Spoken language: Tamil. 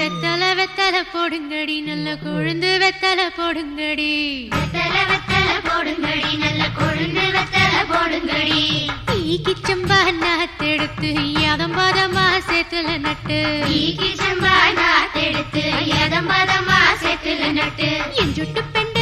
வெத்தலை வெத்தலை போடுங்கடி நல்ல கொழுந்து வெத்தலை போடுங்கடி வெத்தலை வெத்தலை போடுங்கடி நல்ல கொழுந்து வெத்தலை போடுங்கடி ஈக்கி சம்பா நாத்தெடுத்து யாதம் பாதமா சேத்துல நட்டு ஈக்கி சம்பா நாத்தெடுத்து யாதம் பாதமா சேத்துல நட்டு என் சுட்டு பெண்